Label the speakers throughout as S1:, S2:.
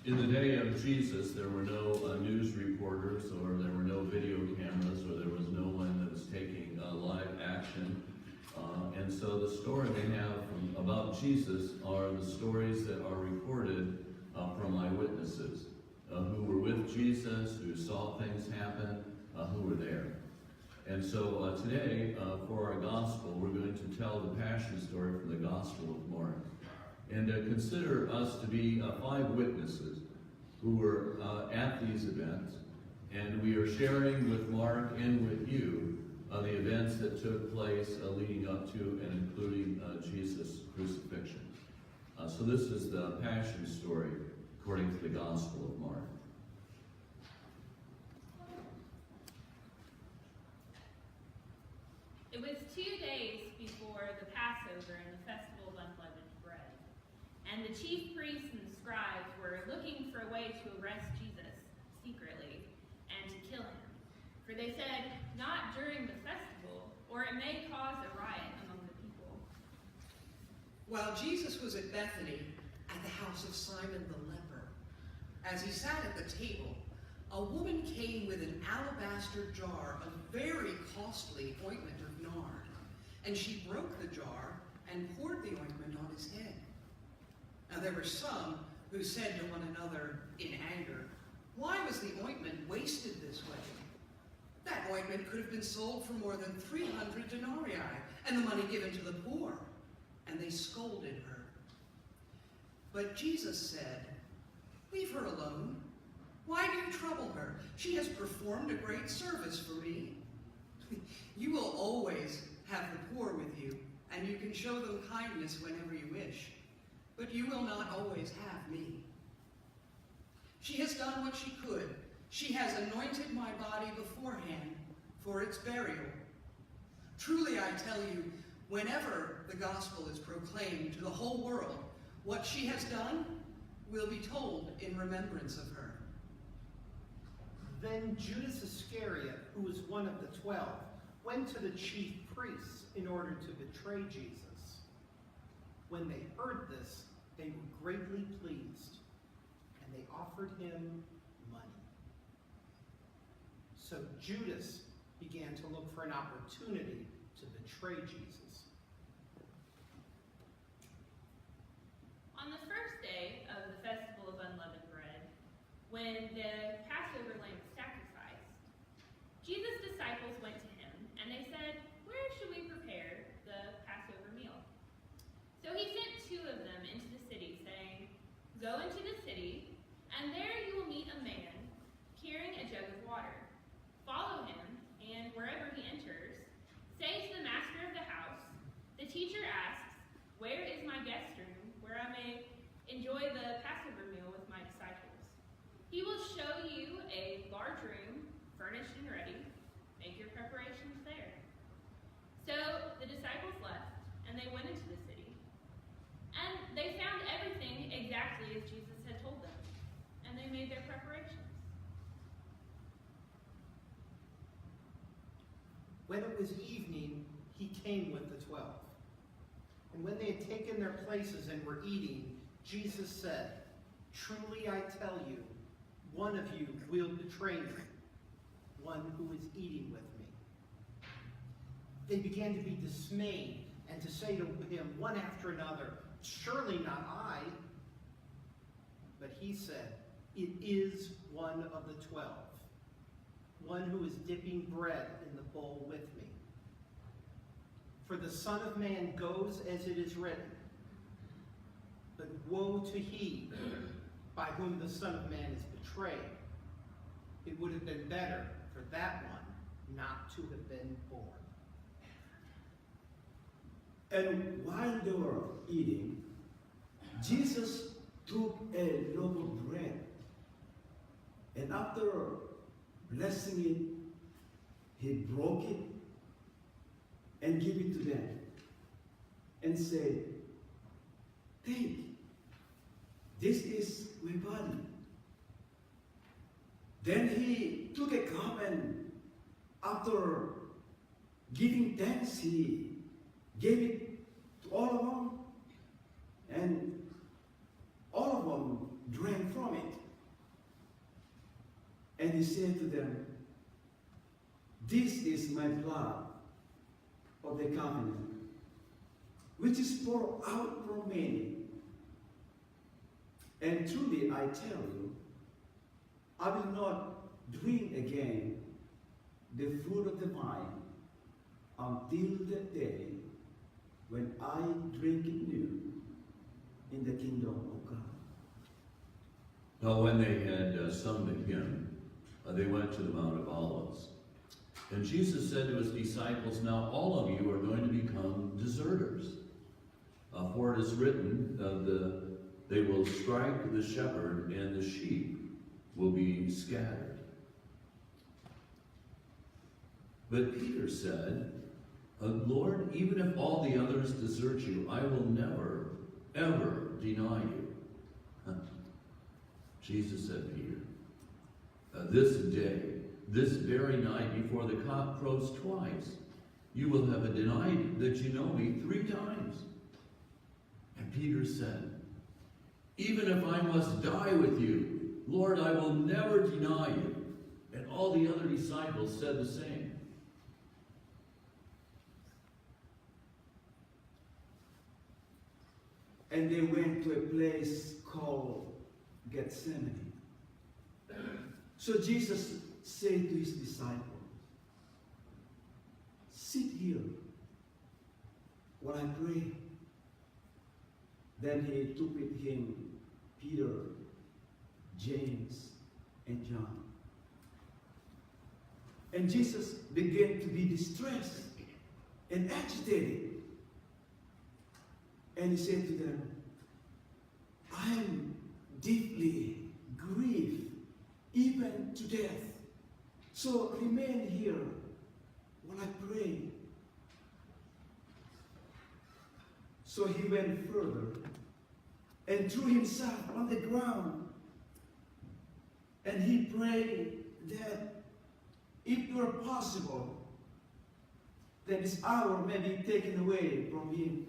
S1: In the day of Jesus, there were no news reporters, or there were no video cameras, or there was no one that was taking live action. And so the story we have about Jesus are the stories that are recorded from eyewitnesses who were with Jesus, who saw things happen, who were there. And so today, for our gospel, we're going to tell the Passion story from the Gospel of Mark. And consider us to be 5 witnesses who were at these events. And we are sharing with Mark and with you the events that took place leading up to and including Jesus' crucifixion. So this is the Passion story according to the Gospel of Mark.
S2: It was 2 days before the Passover and the Festival of Unleavened Bread. And the chief priests and the scribes were looking for a way to arrest Jesus secretly and to kill him. For they said, "Not during the festival, or it may cause a riot among the people."
S3: While Jesus was at Bethany, at the house of Simon the leper, as he sat at the table, a woman came with an alabaster jar of very costly ointment of nard, and she broke the jar and poured the ointment on his head. Now there were some who said to one another in anger, "Why was the ointment wasted this way? That ointment could have been sold for more than 300 denarii, and the money given to the poor." And they scolded her. But Jesus said, "Leave her alone. Why do you trouble her? She has performed a great service for me. You will always have the poor with you, and you can show them kindness whenever you wish, but you will not always have me. She has done what she could. She has anointed my body beforehand for its burial. Truly I tell you, whenever the gospel is proclaimed to the whole world, what she has done will be told in remembrance of her."
S4: Then Judas Iscariot, who was one of the 12, went to the chief priests in order to betray Jesus. When they heard this, they were greatly pleased, and they offered him money. So Judas began to look for an opportunity to betray Jesus.
S2: On the first day of the Festival of Unleavened Bread, when the Passover lamb was sacrificed, Jesus' disciples went to him, and they said, "Where should we prepare the Passover meal?" So he sent 2 of them into the city, saying, "Go into the city, and there you will meet a man carrying a jug of water. Follow him, and wherever he enters, say to the master of the house, 'The teacher asks, where is my guest room, where I may enjoy the Passover meal with my disciples? He will show you a large room, furnished and ready. Make your preparations there.' So the disciples left, and they went into the city. And they found everything exactly as Jesus had told them, and they made their preparations.
S4: When it was evening, he came with the 12. And when they had taken their places and were eating, Jesus said, 'Truly I tell you, one of you will betray me, one who is eating with me.' They began to be dismayed and to say to him one after another, 'Surely not I.' But he said, 'It is one of the 12, one who is dipping bread in the bowl with me. For the Son of Man goes as it is written, but woe to he by whom the Son of Man is betrayed. It would have been better for that one not to have been born.'"
S5: And while they were eating, Jesus took a loaf of bread, and after blessing it, he broke it and gave it to them and said, "Take, this is my body." Then he took a cup, and after giving thanks, he gave it to all of them, and all of them drank from it. he said to them, "This is my blood of the covenant, which is poured out for many. And truly I tell you, I will not drink again the fruit of the vine until the day when I drink it new in the kingdom of God."
S1: Now, when they had sung the hymn, they went to the Mount of Olives. And Jesus said to his disciples, "Now all of you are going to become deserters. For it is written, they will strike the shepherd, and the sheep will be scattered." But Peter said, "Lord, even if all the others desert you, I will never, ever deny you." Jesus said, "Peter, this day, this very night, before the cock crows twice, you will have denied that you know me 3 times. And Peter said, "Even if I must die with you, Lord, I will never deny you." And all the other disciples said the same.
S5: And they went to a place called Gethsemane. So Jesus said to his disciples, "Sit here while I pray." Then he took with him Peter, James, and John. And Jesus began to be distressed and agitated. And he said to them, "I am deeply grieved, even to death. So remain here while I pray." So he went further and threw himself on the ground. And he prayed that if it were possible, that this hour may be taken away from him.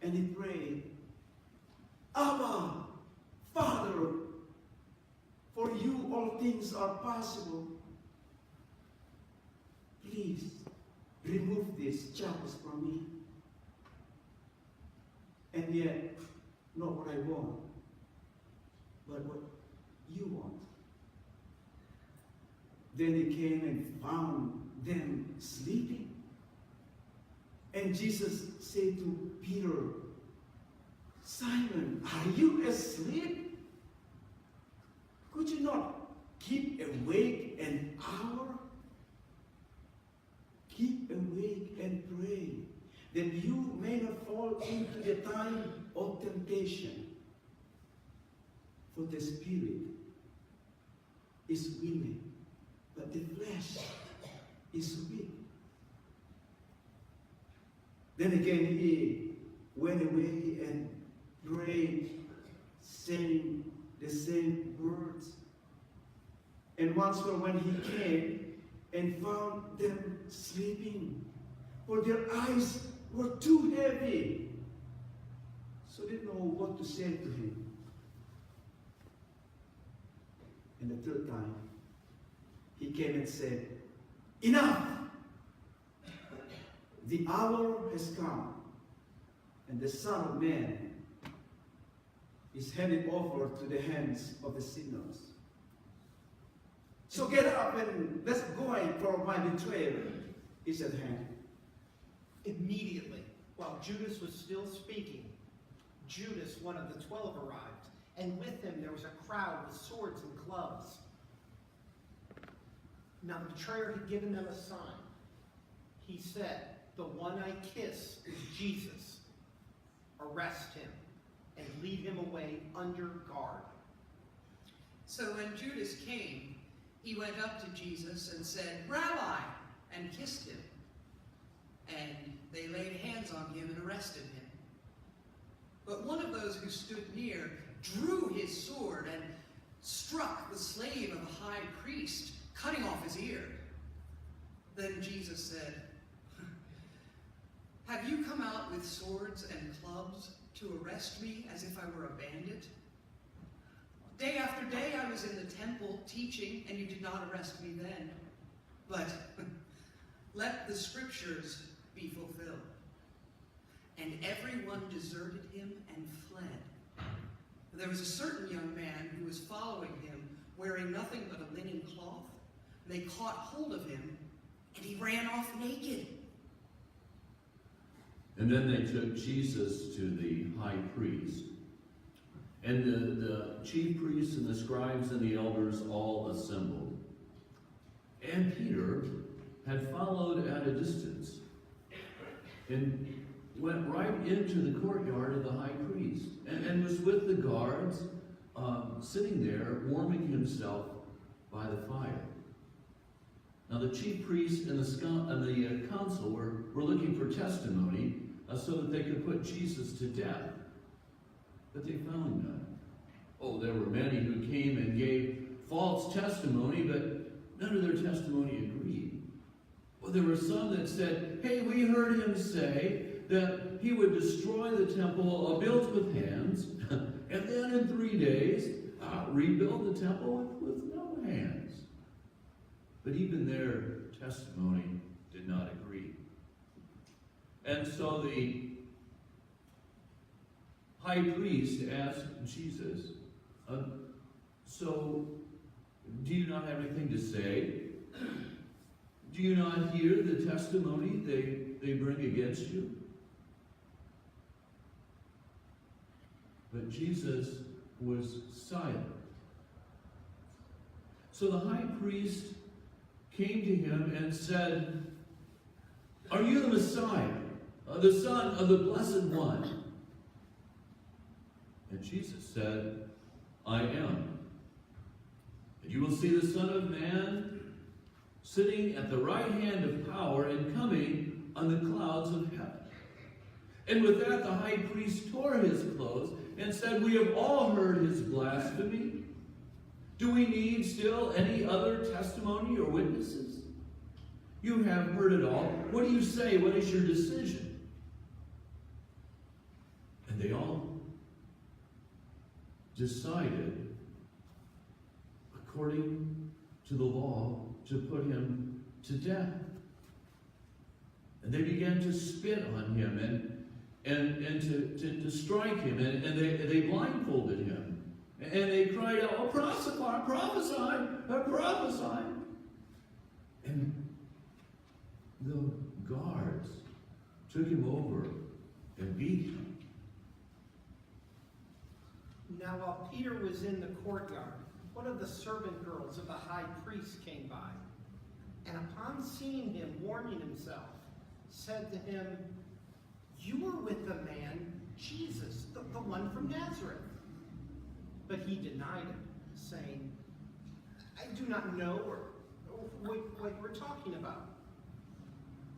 S5: And he prayed, "Abba, Father, for you all things are possible. Please remove these chapels from me. And yet, not what I want, but what you want." Then he came and found them sleeping. And Jesus said to Peter, "Simon, are you asleep? Could you not keep awake an hour? Keep awake and pray, that you may not fall into the time of temptation. For the spirit is willing, but the flesh is weak." Then again he went away and prayed, saying the same words. And once more when he came and found them sleeping, for their eyes were too heavy, so they didn't know what to say to him. And the third time, he came and said, "Enough! The hour has come, and the Son of Man is handed over to the hands of the sinners. So get up and let's go in, for my betrayer is at hand."
S4: Immediately, while Judas was still speaking, Judas, one of the 12, arrived, and with him there was a crowd with swords and clubs. Now the betrayer had given them a sign. He said, "The one I kiss is Jesus. Arrest him and lead him away under guard."
S3: So when Judas came, he went up to Jesus and said, "Rabbi," and kissed him. And they laid hands on him and arrested him. But one of those who stood near drew his sword and struck the slave of the high priest, cutting off his ear. Then Jesus said, "Have you come out with swords and clubs to arrest me as if I were a bandit? Day after day I was in the temple teaching, and you did not arrest me then. But let the scriptures be fulfilled. And everyone deserted him and fled. There was a certain young man who was following him, wearing nothing but a linen cloth. They caught hold of him, and he ran off naked.
S1: And then they took Jesus to the high priest. And the chief priests and the scribes and the elders all assembled. And Peter had followed at a distance and went right into the courtyard of the high priest and was with the guards sitting there warming himself by the fire. Now the chief priests and the council were looking for testimony so that they could put Jesus to death. But they found none. Oh, there were many who came and gave false testimony, but none of their testimony agreed. Well, there were some that said, hey, we heard him say that he would destroy the temple built with hands, and then in 3 days rebuild the temple with no hands. But even their testimony did not agree. And so the high priest asked Jesus, so do you not have anything to say? Do you not hear the testimony they bring against you? But Jesus was silent. So the high priest came to him and said, are you the Messiah, the Son of the Blessed One? And Jesus said, I am. And you will see the Son of Man sitting at the right hand of power and coming on the clouds of heaven. And with that, the high priest tore his clothes and said, we have all heard his blasphemy. Do we need still any other testimony or witnesses? You have heard it all. What do you say? What is your decision? And they all decided, according to the law, to put him to death. And they began to spit on him and to strike him, and they blindfolded him. And they cried out, oh, prophesy, prophesy. And the guards took him over and beat him.
S4: Now while Peter was in the courtyard, one of the servant girls of the high priest came by, and upon seeing him warming himself, said to him, you were with the man Jesus, the one from Nazareth. But he denied it, saying, I do not know what you're talking about.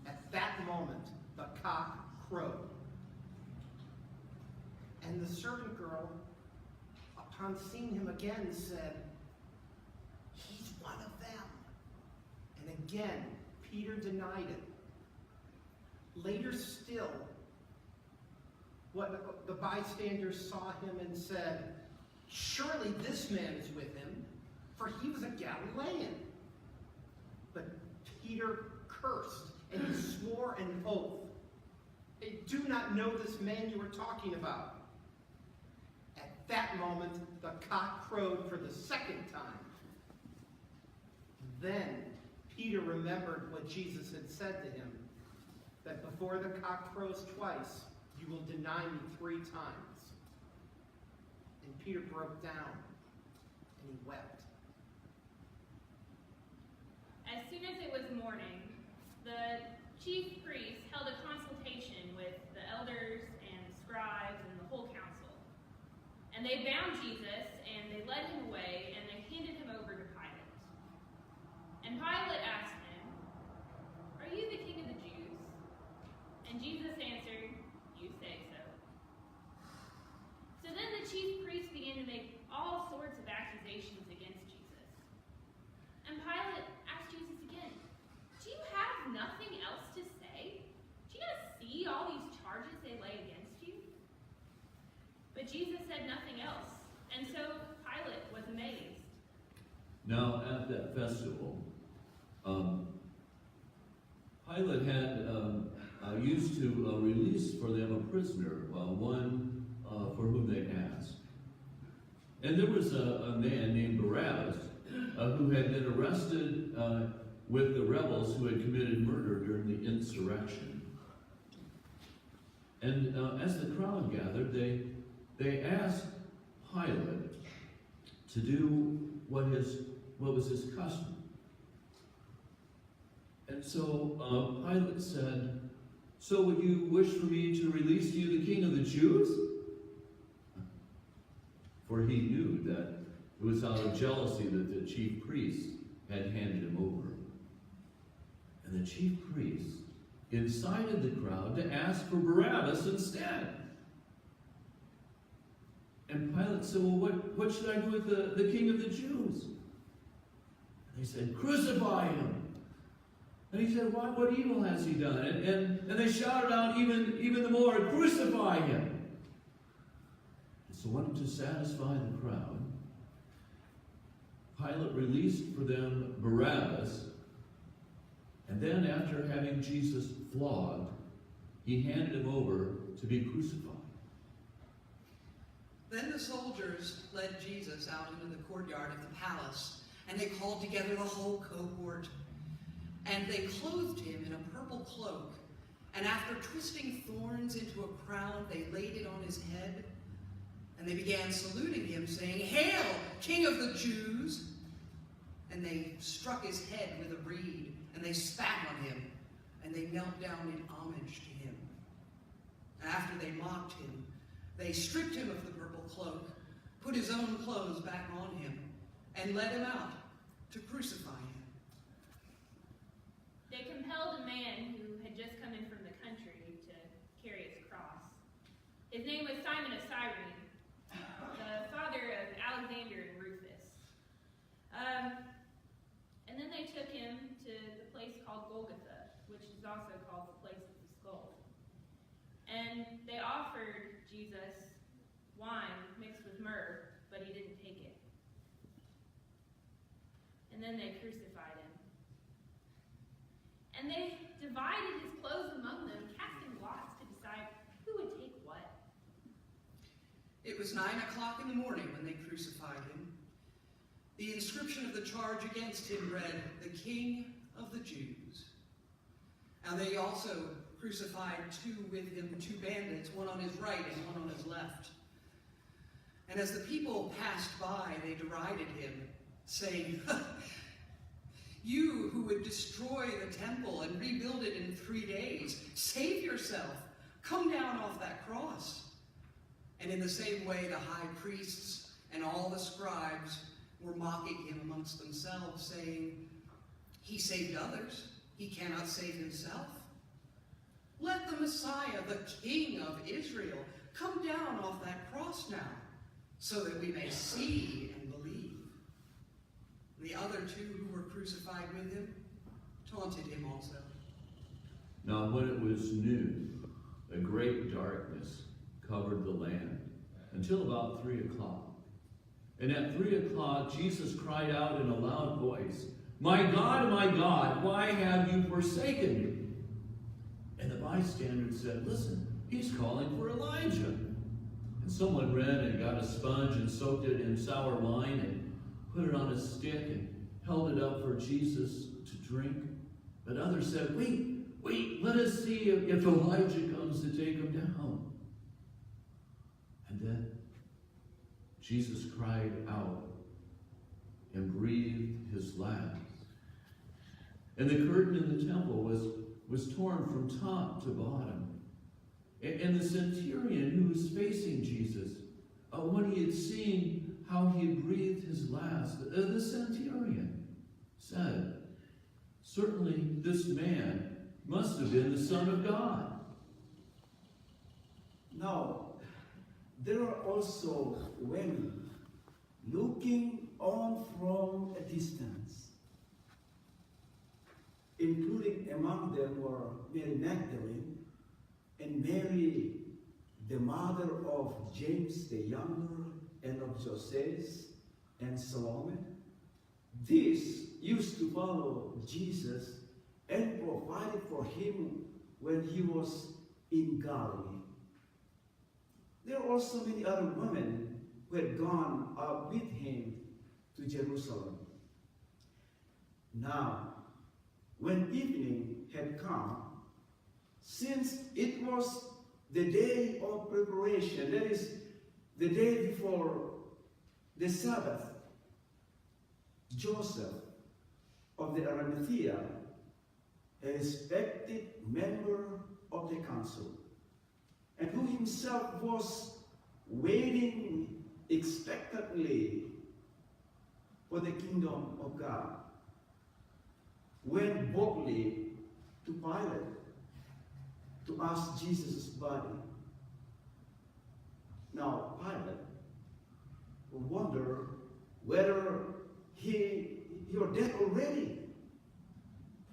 S4: At that moment, the cock crowed. And the servant girl, upon seeing him again, said, he's one of them. And again, Peter denied it. Later still, the bystanders saw him and said, surely this man is with him, for he was a Galilean. But Peter cursed, and he swore an oath. I do not know this man you are talking about. At that moment, the cock crowed for the second time. Then Peter remembered what Jesus had said to him, that before the cock crows twice, you will deny me 3 times. And Peter broke down, and he wept.
S2: As soon as it was morning, the chief priests held a consultation with the elders and scribes and the whole council. And they bound Jesus, and they led him away, and they handed him over to Pilate. And Pilate asked him, are you the king of the Jews? And Jesus answered, you say so. So then the chief priests began to make all sorts of accusations against Jesus. And Pilate asked Jesus again, do you have nothing else to say? Do you not see all these charges they lay against you? But Jesus said nothing else. And so Pilate was
S1: Now, at that festival, Pilate had used to release for them a prisoner, one for whom they asked. And there was a man named Barabbas who had been arrested with the rebels who had committed murder during the insurrection. And as the crowd gathered, they asked Pilate to do what was his custom. And so Pilate said, "So would you wish for me to release to you the king of the Jews?" For he knew that it was out of jealousy that the chief priest had handed him over. And the chief priest incited the crowd to ask for Barabbas instead. And Pilate said, "Well, what should I do with the king of the Jews?" And they said, "Crucify him." And he said, what evil has he done? And they shouted out even the more, "Crucify him." And so wanting to satisfy the crowd, Pilate released for them Barabbas, and then after having Jesus flogged, he handed him over to be crucified.
S3: Then the soldiers led Jesus out into the courtyard of the palace, and they called together the whole cohort. And they clothed him in a purple cloak, and after twisting thorns into a crown, they laid it on his head. And they began saluting him, saying, "Hail, King of the Jews!" And they struck his head with a reed, and they spat on him, and they knelt down in homage to him. And after they mocked him, they stripped him of the purple cloak, put his own clothes back on him, and led him out to crucify him.
S2: They compelled a man who had just come in from the country to carry his cross. His name was Simon of Cyrene, the father of Alexander and Rufus. And then they took him to the place called Golgotha, which is also called the place of the skull. And they offered Jesus wine mixed with myrrh, but he didn't take it. And then they crucified him. And they divided his clothes among them, casting lots to decide who would take what.
S3: It was 9 o'clock in the morning when they crucified him. The inscription of the charge against him read, "The King of the Jews." Now they also crucified with him two bandits, one on his right and one on his left. And as the people passed by, they derided him, saying, "You who would destroy the temple and rebuild it in 3 days, save yourself. Come down off that cross." And in the same way, the high priests and all the scribes were mocking him amongst themselves, saying, "He saved others. He cannot save himself. Let the Messiah, the King of Israel, come down off that cross now, so that we may see and believe." The other two who were crucified with him taunted him also.
S1: Now when it was noon, a great darkness covered the land until about 3 o'clock. And at 3 o'clock, Jesus cried out in a loud voice, my God, why have you forsaken me?" And the bystanders said, "Listen, he's calling for Elijah." And someone ran and got a sponge and soaked it in sour wine and put it on a stick and held it up for Jesus to drink. But others said, wait, let us see if Elijah comes to take him down. And then Jesus cried out and breathed his last. And the curtain in the temple was torn from top to bottom. And the centurion who was facing Jesus, when he had seen how he had breathed his last, the centurion said, "Certainly this man must have been the Son of God."
S5: Now, there are also women looking on from a distance, including among them were Mary Magdalene and Mary, the mother of James the Younger and of Joses and Salome. These used to follow Jesus and provided for him when he was in Galilee. There are also many other women who had gone up with him to Jerusalem. Now, when evening had come, since it was the day of preparation, that is, the day before the Sabbath, Joseph of the Arimathea, a respected member of the council, and who himself was waiting expectantly for the kingdom of God, went boldly to Pilate to ask Jesus' body. Now, Pilate wondered whether he was dead already,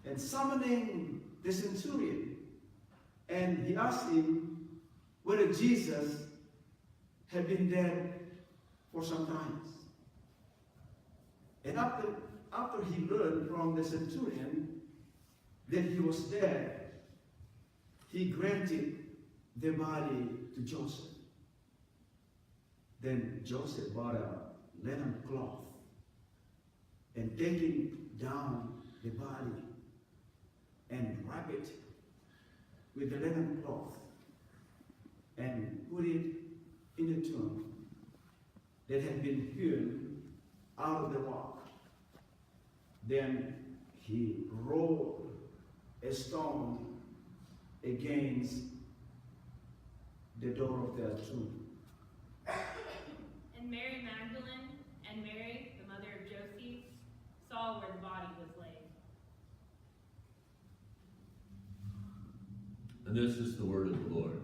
S5: and summoning the centurion, and he asked him whether Jesus had been dead for some time. And after he learned from the centurion that he was dead, he granted the body to Joseph. Then Joseph bought a linen cloth and taking down the body and wrap it with the linen cloth and put it in a tomb that had been hewn out of the rock. Then he rolled a stone against the door of their tomb.
S2: And Mary Magdalene and Mary, the mother of Joseph, saw where the body was laid.
S1: And this is the word of the Lord.